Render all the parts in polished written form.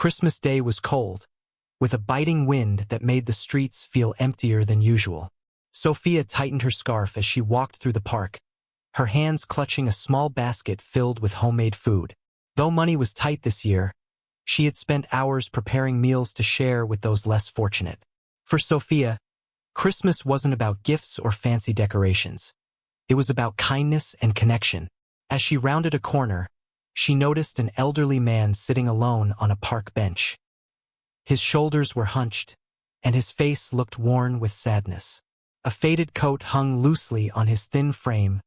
Christmas Day was cold, with a biting wind that made the streets feel emptier than usual. Sophia tightened her scarf as she walked through the park, her hands clutching a small basket filled with homemade food. Though money was tight this year, she had spent hours preparing meals to share with those less fortunate. For Sophia, Christmas wasn't about gifts or fancy decorations. It was about kindness and connection. As she rounded a corner, she noticed an elderly man sitting alone on a park bench. His shoulders were hunched, and his face looked worn with sadness. A faded coat hung loosely on his thin frame,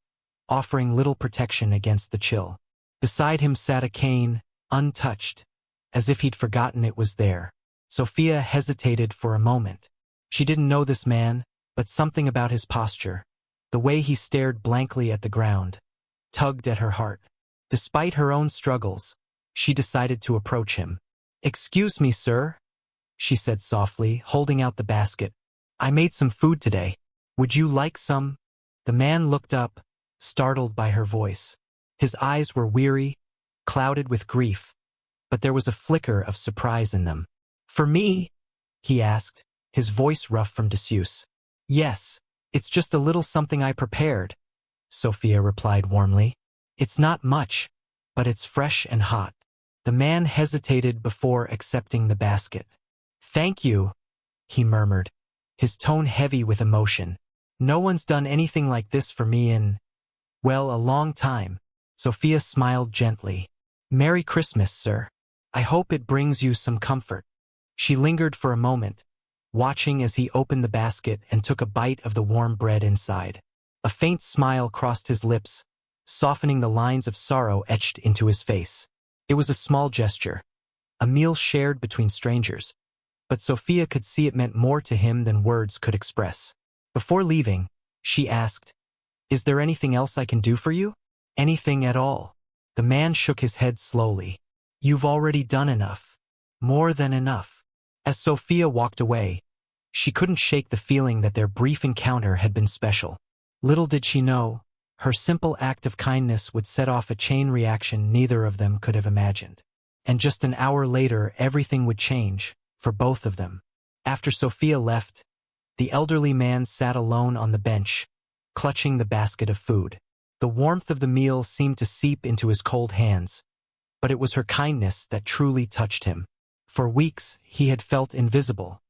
offering little protection against the chill. Beside him sat a cane, untouched, as if he'd forgotten it was there. Sophia hesitated for a moment. She didn't know this man, but something about his posture, the way he stared blankly at the ground, tugged at her heart. Despite her own struggles, she decided to approach him. "Excuse me, sir," she said softly, holding out the basket. "I made some food today. Would you like some?" The man looked up, startled by her voice. His eyes were weary, clouded with grief, but there was a flicker of surprise in them. "For me?" he asked, his voice rough from disuse. "Yes, it's just a little something I prepared," Sophia replied warmly. "It's not much, but it's fresh and hot." The man hesitated before accepting the basket. "Thank you," he murmured, his tone heavy with emotion. "No one's done anything like this for me in, well, a long time." Sophia smiled gently. "Merry Christmas, sir. I hope it brings you some comfort." She lingered for a moment, watching as he opened the basket and took a bite of the warm bread inside. A faint smile crossed his lips, softening the lines of sorrow etched into his face. It was a small gesture, a meal shared between strangers, but Sophia could see it meant more to him than words could express. Before leaving, she asked, "Is there anything else I can do for you?" "Anything at all." The man shook his head slowly. "You've already done enough. More than enough." As Sophia walked away, she couldn't shake the feeling that their brief encounter had been special. Little did she know, her simple act of kindness would set off a chain reaction neither of them could have imagined. And just an hour later, everything would change, for both of them. After Sophia left, the elderly man sat alone on the bench, clutching the basket of food. The warmth of the meal seemed to seep into his cold hands, but it was her kindness that truly touched him. For weeks, he had felt invisible,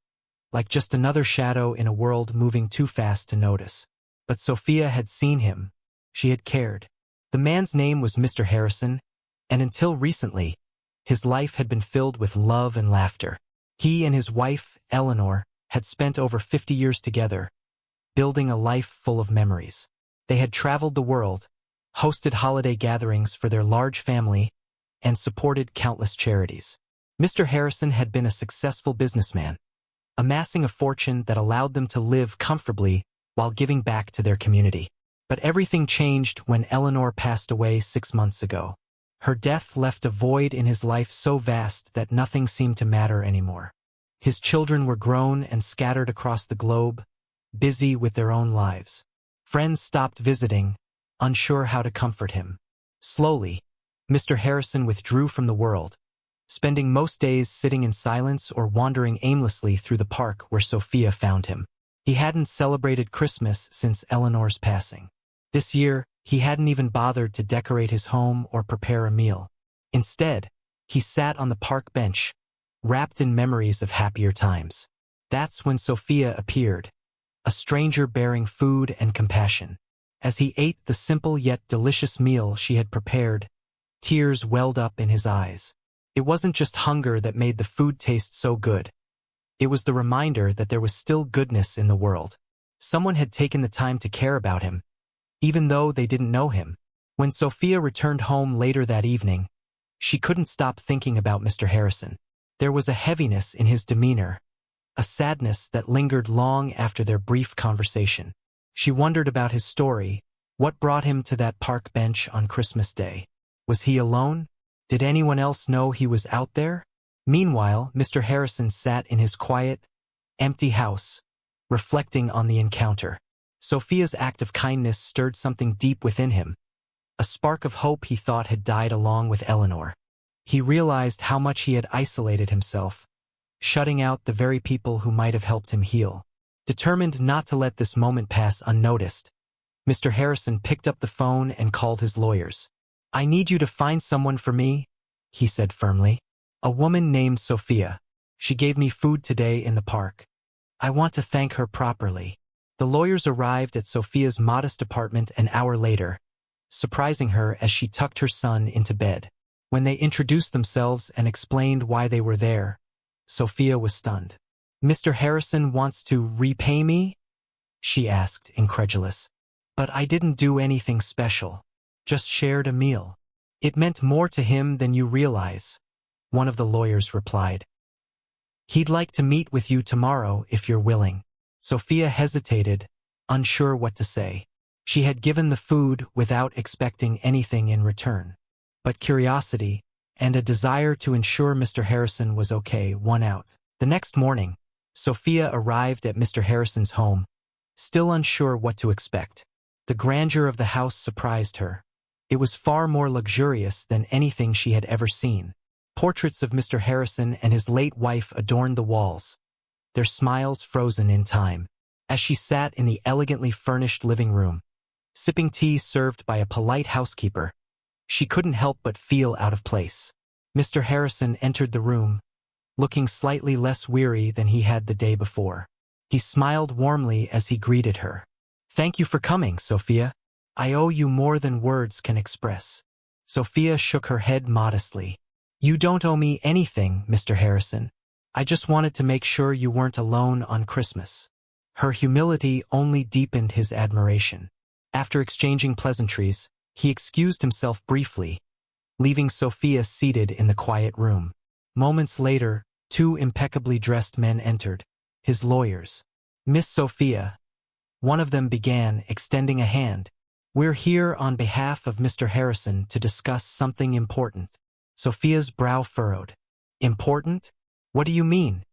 like just another shadow in a world moving too fast to notice. But Sophia had seen him. She had cared. The man's name was Mr. Harrison, and until recently, his life had been filled with love and laughter. He and his wife, Eleanor, had spent over 50 years together, building a life full of memories. They had traveled the world, hosted holiday gatherings for their large family, and supported countless charities. Mr. Harrison had been a successful businessman, amassing a fortune that allowed them to live comfortably while giving back to their community. But everything changed when Eleanor passed away 6 months ago. Her death left a void in his life so vast that nothing seemed to matter anymore. His children were grown and scattered across the globe, busy with their own lives. Friends stopped visiting, unsure how to comfort him. Slowly, Mr. Harrison withdrew from the world, spending most days sitting in silence or wandering aimlessly through the park where Sophia found him. He hadn't celebrated Christmas since Eleanor's passing. This year, he hadn't even bothered to decorate his home or prepare a meal. Instead, he sat on the park bench, wrapped in memories of happier times. That's when Sophia appeared, a stranger bearing food and compassion. As he ate the simple yet delicious meal she had prepared, tears welled up in his eyes. It wasn't just hunger that made the food taste so good. It was the reminder that there was still goodness in the world. Someone had taken the time to care about him, even though they didn't know him. When Sophia returned home later that evening, she couldn't stop thinking about Mr. Harrison. There was a heaviness in his demeanor, a sadness that lingered long after their brief conversation. She wondered about his story, what brought him to that park bench on Christmas Day. Was he alone? Did anyone else know he was out there? Meanwhile, Mr. Harrison sat in his quiet, empty house, reflecting on the encounter. Sophia's act of kindness stirred something deep within him, a spark of hope he thought had died along with Eleanor. He realized how much he had isolated himself, shutting out the very people who might have helped him heal. Determined not to let this moment pass unnoticed, Mr. Harrison picked up the phone and called his lawyers. "I need you to find someone for me," he said firmly. "A woman named Sophia. She gave me food today in the park. I want to thank her properly." The lawyers arrived at Sophia's modest apartment an hour later, surprising her as she tucked her son into bed. When they introduced themselves and explained why they were there, Sophia was stunned. "Mr. Harrison wants to repay me?" she asked, incredulous. "But I didn't do anything special. Just shared a meal." "It meant more to him than you realize," one of the lawyers replied. "He'd like to meet with you tomorrow if you're willing." Sophia hesitated, unsure what to say. She had given the food without expecting anything in return. But curiosity and a desire to ensure Mr. Harrison was okay won out. The next morning, Sophia arrived at Mr. Harrison's home, still unsure what to expect. The grandeur of the house surprised her. It was far more luxurious than anything she had ever seen. Portraits of Mr. Harrison and his late wife adorned the walls, their smiles frozen in time. As she sat in the elegantly furnished living room, sipping tea served by a polite housekeeper, she couldn't help but feel out of place. Mr. Harrison entered the room, looking slightly less weary than he had the day before. He smiled warmly as he greeted her. "Thank you for coming, Sophia. I owe you more than words can express." Sophia shook her head modestly. "You don't owe me anything, Mr. Harrison. I just wanted to make sure you weren't alone on Christmas." Her humility only deepened his admiration. After exchanging pleasantries, he excused himself briefly, leaving Sophia seated in the quiet room. Moments later, 2 impeccably dressed men entered, his lawyers. "Miss Sophia," one of them began, extending a hand. "We're here on behalf of Mr. Harrison to discuss something important." Sophia's brow furrowed. "Important? What do you mean?"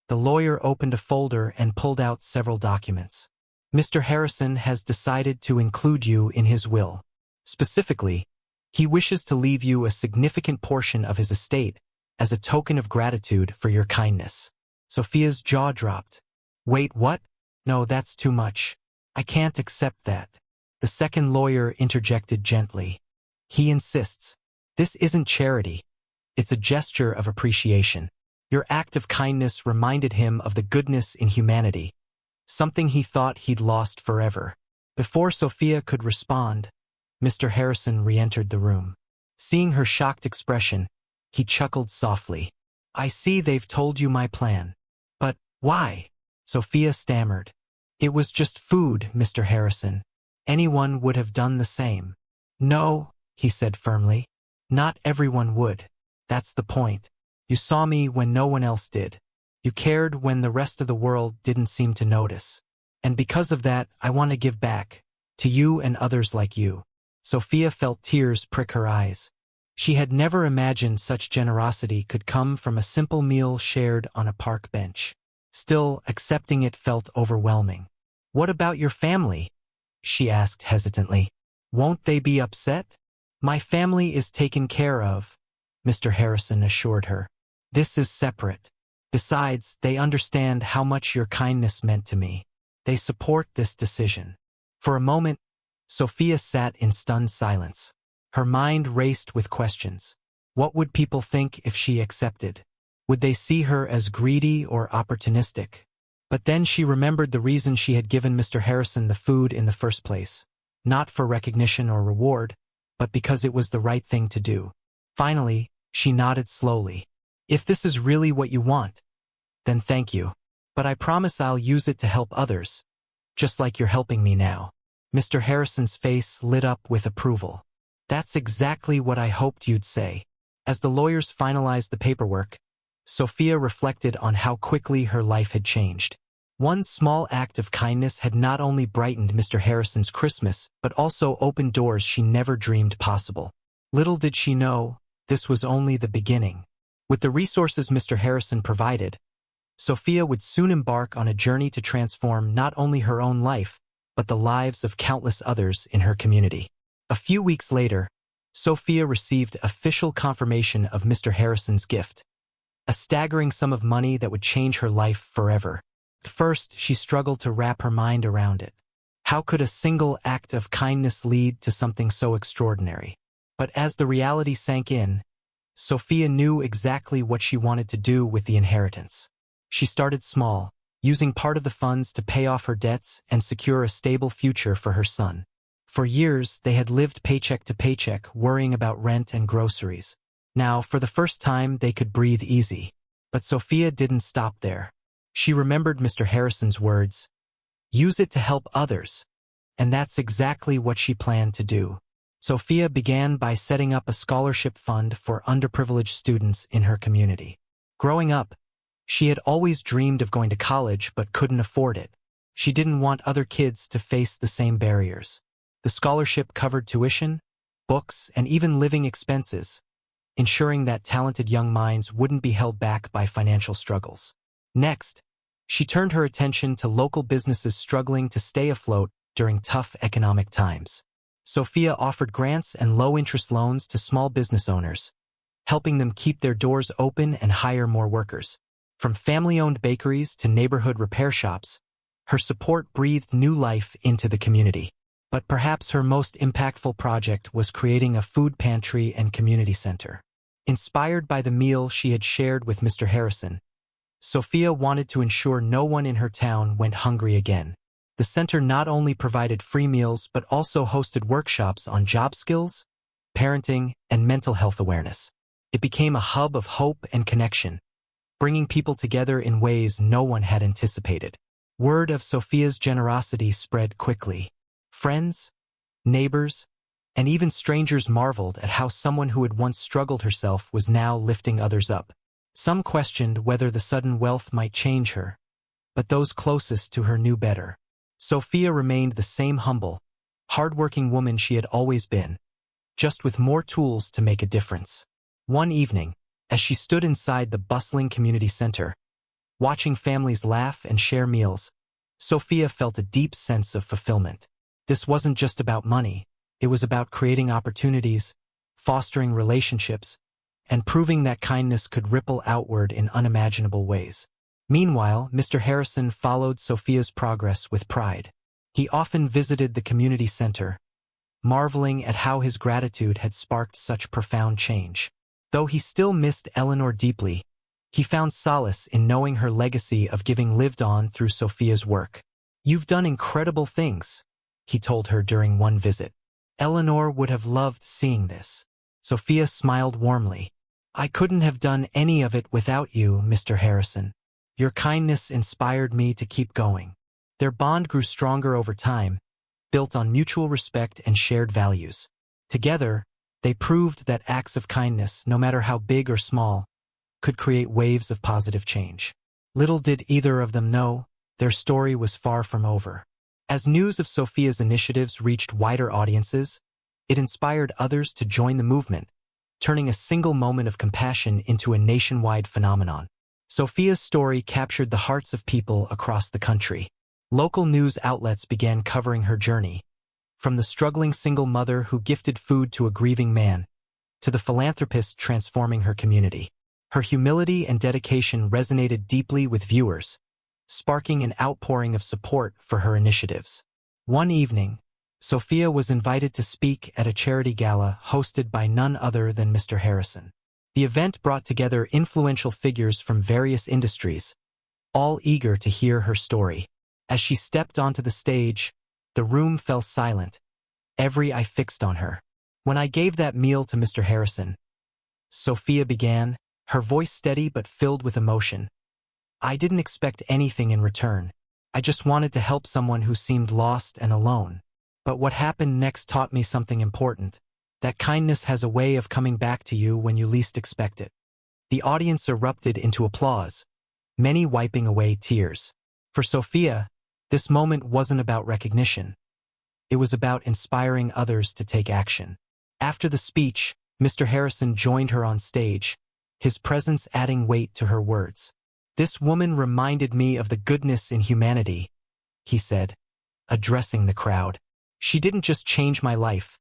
The lawyer opened a folder and pulled out several documents. "Mr. Harrison has decided to include you in his will. Specifically, he wishes to leave you a significant portion of his estate as a token of gratitude for your kindness." Sophia's jaw dropped. "Wait, what? No, that's too much. I can't accept that." The second lawyer interjected gently. "He insists. This isn't charity. It's a gesture of appreciation. Your act of kindness reminded him of the goodness in humanity, something he thought he'd lost forever." Before Sophia could respond, Mr. Harrison re-entered the room. Seeing her shocked expression, he chuckled softly. "I see they've told you my plan. But why?" Sophia stammered. "It was just food, Mr. Harrison. Anyone would have done the same." "No," he said firmly. "Not everyone would. That's the point. You saw me when no one else did. You cared when the rest of the world didn't seem to notice. And because of that, I want to give back. To you and others like you." Sophia felt tears prick her eyes. She had never imagined such generosity could come from a simple meal shared on a park bench. Still, accepting it felt overwhelming. "What about your family?" she asked hesitantly. "Won't they be upset?" "My family is taken care of," Mr. Harrison assured her. "This is separate. Besides, they understand how much your kindness meant to me. They support this decision." For a moment, Sophia sat in stunned silence. Her mind raced with questions. What would people think if she accepted? Would they see her as greedy or opportunistic? But then she remembered the reason she had given Mr. Harrison the food in the first place. Not for recognition or reward, but because it was the right thing to do. Finally, she nodded slowly. "If this is really what you want, then thank you. But I promise I'll use it to help others, just like you're helping me now." Mr. Harrison's face lit up with approval. "That's exactly what I hoped you'd say." As the lawyers finalized the paperwork, Sophia reflected on how quickly her life had changed. One small act of kindness had not only brightened Mr. Harrison's Christmas, but also opened doors she never dreamed possible. Little did she know, this was only the beginning. With the resources Mr. Harrison provided, Sophia would soon embark on a journey to transform not only her own life, but the lives of countless others in her community. A few weeks later, Sophia received official confirmation of Mr. Harrison's gift, a staggering sum of money that would change her life forever. At first, she struggled to wrap her mind around it. How could a single act of kindness lead to something so extraordinary? But as the reality sank in, Sophia knew exactly what she wanted to do with the inheritance. She started small, using part of the funds to pay off her debts and secure a stable future for her son. For years, they had lived paycheck to paycheck, worrying about rent and groceries. Now, for the first time, they could breathe easy. But Sophia didn't stop there. She remembered Mr. Harrison's words, "Use it to help others." And that's exactly what she planned to do. Sophia began by setting up a scholarship fund for underprivileged students in her community. Growing up, she had always dreamed of going to college but couldn't afford it. She didn't want other kids to face the same barriers. The scholarship covered tuition, books, and even living expenses, ensuring that talented young minds wouldn't be held back by financial struggles. Next, she turned her attention to local businesses struggling to stay afloat during tough economic times. Sophia offered grants and low-interest loans to small business owners, helping them keep their doors open and hire more workers. From family-owned bakeries to neighborhood repair shops, her support breathed new life into the community. But perhaps her most impactful project was creating a food pantry and community center. Inspired by the meal she had shared with Mr. Harrison, Sophia wanted to ensure no one in her town went hungry again. The center not only provided free meals but also hosted workshops on job skills, parenting, and mental health awareness. It became a hub of hope and connection, bringing people together in ways no one had anticipated. Word of Sophia's generosity spread quickly. Friends, neighbors, and even strangers marveled at how someone who had once struggled herself was now lifting others up. Some questioned whether the sudden wealth might change her, but those closest to her knew better. Sophia remained the same humble, hard-working woman she had always been, just with more tools to make a difference. One evening, as she stood inside the bustling community center, watching families laugh and share meals, Sophia felt a deep sense of fulfillment. This wasn't just about money. It was about creating opportunities, fostering relationships, and proving that kindness could ripple outward in unimaginable ways. Meanwhile, Mr. Harrison followed Sophia's progress with pride. He often visited the community center, marveling at how his gratitude had sparked such profound change. Though he still missed Eleanor deeply, he found solace in knowing her legacy of giving lived on through Sophia's work. "You've done incredible things," he told her during one visit. "Eleanor would have loved seeing this." Sophia smiled warmly. "I couldn't have done any of it without you, Mr. Harrison. Your kindness inspired me to keep going." Their bond grew stronger over time, built on mutual respect and shared values. Together, they proved that acts of kindness, no matter how big or small, could create waves of positive change. Little did either of them know, their story was far from over. As news of Sophia's initiatives reached wider audiences, it inspired others to join the movement, turning a single moment of compassion into a nationwide phenomenon. Sophia's story captured the hearts of people across the country. Local news outlets began covering her journey, from the struggling single mother who gifted food to a grieving man, to the philanthropist transforming her community. Her humility and dedication resonated deeply with viewers, sparking an outpouring of support for her initiatives. One evening, Sophia was invited to speak at a charity gala hosted by none other than Mr. Harrison. The event brought together influential figures from various industries, all eager to hear her story. As she stepped onto the stage, the room fell silent, every eye fixed on her. "When I gave that meal to Mr. Harrison," Sophia began, her voice steady but filled with emotion, "I didn't expect anything in return. I just wanted to help someone who seemed lost and alone. But what happened next taught me something important. That kindness has a way of coming back to you when you least expect it." The audience erupted into applause, many wiping away tears. For Sophia, this moment wasn't about recognition. It was about inspiring others to take action. After the speech, Mr. Harrison joined her on stage, his presence adding weight to her words. "This woman reminded me of the goodness in humanity," he said, addressing the crowd. "She didn't just change my life.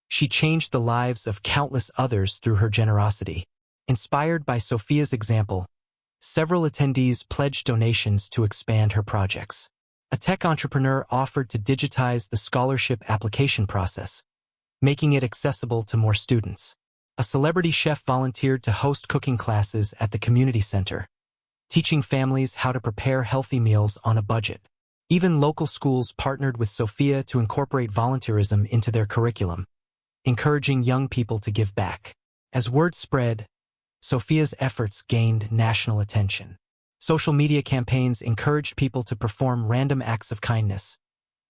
She changed the lives of countless others through her generosity. Inspired by Sophia's example, several attendees pledged donations to expand her projects. A tech entrepreneur offered to digitize the scholarship application process, making it accessible to more students. A celebrity chef volunteered to host cooking classes at the community center, teaching families how to prepare healthy meals on a budget. Even local schools partnered with Sophia to incorporate volunteerism into their curriculum, encouraging young people to give back. As word spread, Sophia's efforts gained national attention. Social media campaigns encouraged people to perform random acts of kindness,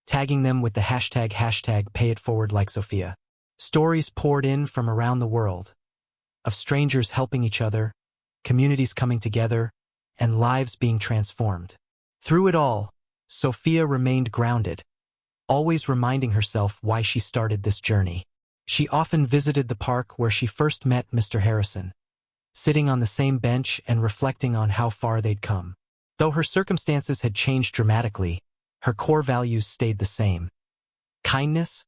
tagging them with the hashtag #PayItForwardLikeSophia. Stories poured in from around the world, of strangers helping each other, communities coming together, and lives being transformed. Through it all, Sophia remained grounded, always reminding herself why she started this journey. She often visited the park where she first met Mr. Harrison, sitting on the same bench and reflecting on how far they'd come. Though her circumstances had changed dramatically, her core values stayed the same: kindness,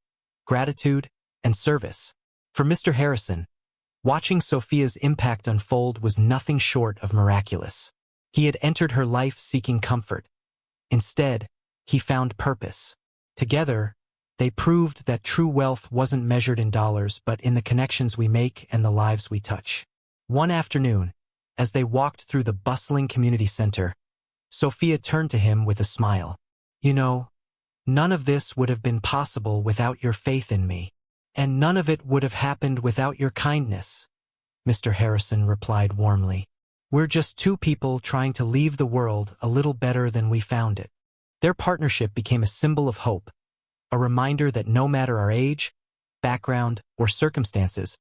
gratitude, and service. For Mr. Harrison, watching Sophia's impact unfold was nothing short of miraculous. He had entered her life seeking comfort. Instead, he found purpose. Together, they proved that true wealth wasn't measured in dollars but in the connections we make and the lives we touch. One afternoon, as they walked through the bustling community center, Sophia turned to him with a smile. "You know, none of this would have been possible without your faith in me. And none of it would have happened without your kindness," Mr. Harrison replied warmly. "We're just two people trying to leave the world a little better than we found it." Their partnership became a symbol of hope, a reminder that no matter our age, background, or circumstances,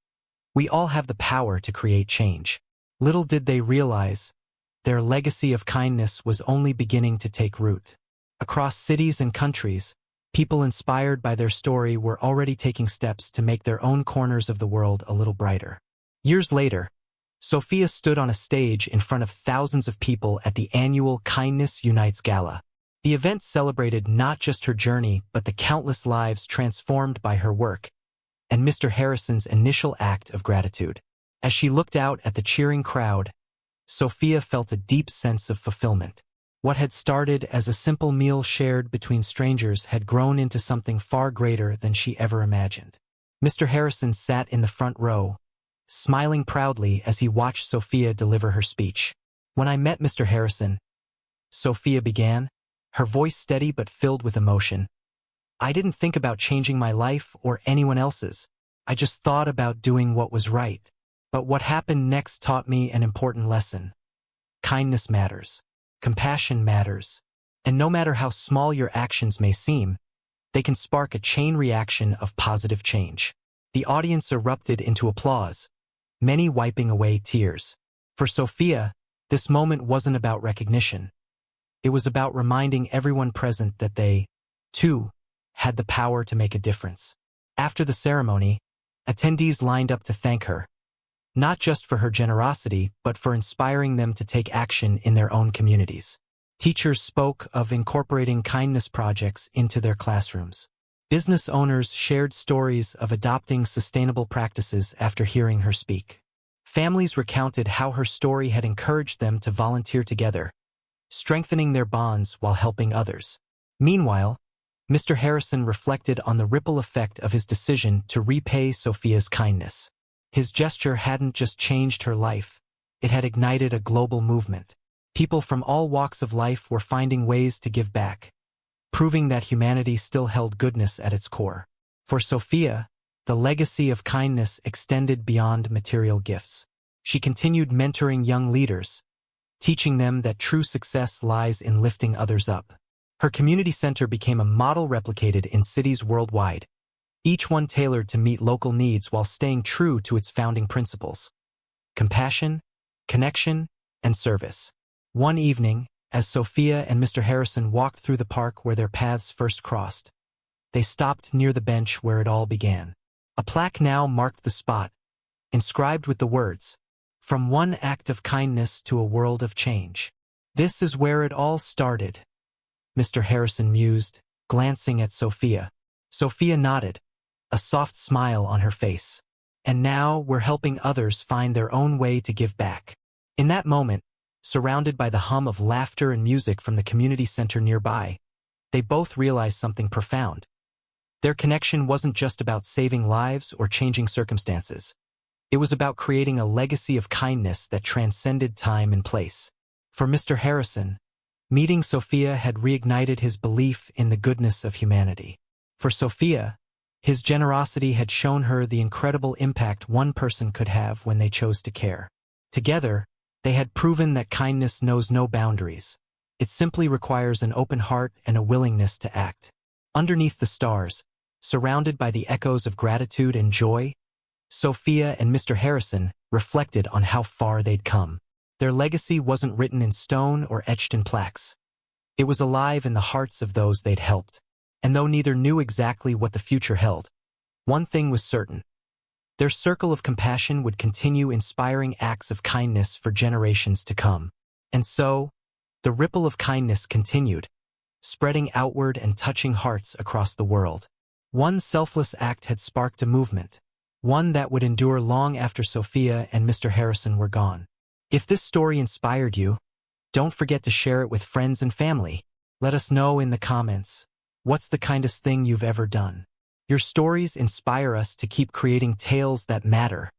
we all have the power to create change. Little did they realize, their legacy of kindness was only beginning to take root. Across cities and countries, people inspired by their story were already taking steps to make their own corners of the world a little brighter. Years later, Sophia stood on a stage in front of thousands of people at the annual Kindness Unites Gala. The event celebrated not just her journey but the countless lives transformed by her work and Mr. Harrison's initial act of gratitude. As she looked out at the cheering crowd, Sophia felt a deep sense of fulfillment. What had started as a simple meal shared between strangers had grown into something far greater than she ever imagined. Mr. Harrison sat in the front row, smiling proudly as he watched Sophia deliver her speech. "When I met Mr. Harrison," Sophia began, her voice steady but filled with emotion, "I didn't think about changing my life or anyone else's. I just thought about doing what was right. But what happened next taught me an important lesson. Kindness matters. Compassion matters. And no matter how small your actions may seem, they can spark a chain reaction of positive change." The audience erupted into applause, many wiping away tears. For Sophia, this moment wasn't about recognition. It was about reminding everyone present that they, too, had the power to make a difference. After the ceremony, attendees lined up to thank her, not just for her generosity, but for inspiring them to take action in their own communities. Teachers spoke of incorporating kindness projects into their classrooms. Business owners shared stories of adopting sustainable practices after hearing her speak. Families recounted how her story had encouraged them to volunteer together, strengthening their bonds while helping others. Meanwhile, Mr. Harrison reflected on the ripple effect of his decision to repay Sophia's kindness. His gesture hadn't just changed her life, it had ignited a global movement. People from all walks of life were finding ways to give back, proving that humanity still held goodness at its core. For Sophia, the legacy of kindness extended beyond material gifts. She continued mentoring young leaders, teaching them that true success lies in lifting others up. Her community center became a model replicated in cities worldwide, each one tailored to meet local needs while staying true to its founding principles: compassion, connection, and service. One evening, as Sophia and Mr. Harrison walked through the park where their paths first crossed, they stopped near the bench where it all began. A plaque now marked the spot, inscribed with the words, "From one act of kindness to a world of change." "This is where it all started," Mr. Harrison mused, glancing at Sophia. Sophia nodded, a soft smile on her face. And now we're helping others find their own way to give back. In that moment, surrounded by the hum of laughter and music from the community center nearby, they both realized something profound. Their connection wasn't just about saving lives or changing circumstances. It was about creating a legacy of kindness that transcended time and place. For Mr. Harrison, meeting Sophia had reignited his belief in the goodness of humanity. For Sophia, his generosity had shown her the incredible impact one person could have when they chose to care. Together, they had proven that kindness knows no boundaries. It simply requires an open heart and a willingness to act. Underneath the stars, surrounded by the echoes of gratitude and joy, Sophia and Mr. Harrison reflected on how far they'd come. Their legacy wasn't written in stone or etched in plaques. It was alive in the hearts of those they'd helped. And though neither knew exactly what the future held, one thing was certain. Their circle of compassion would continue inspiring acts of kindness for generations to come. And so, the ripple of kindness continued, spreading outward and touching hearts across the world. One selfless act had sparked a movement, one that would endure long after Sophia and Mr. Harrison were gone. If this story inspired you, don't forget to share it with friends and family. Let us know in the comments. What's the kindest thing you've ever done? Your stories inspire us to keep creating tales that matter,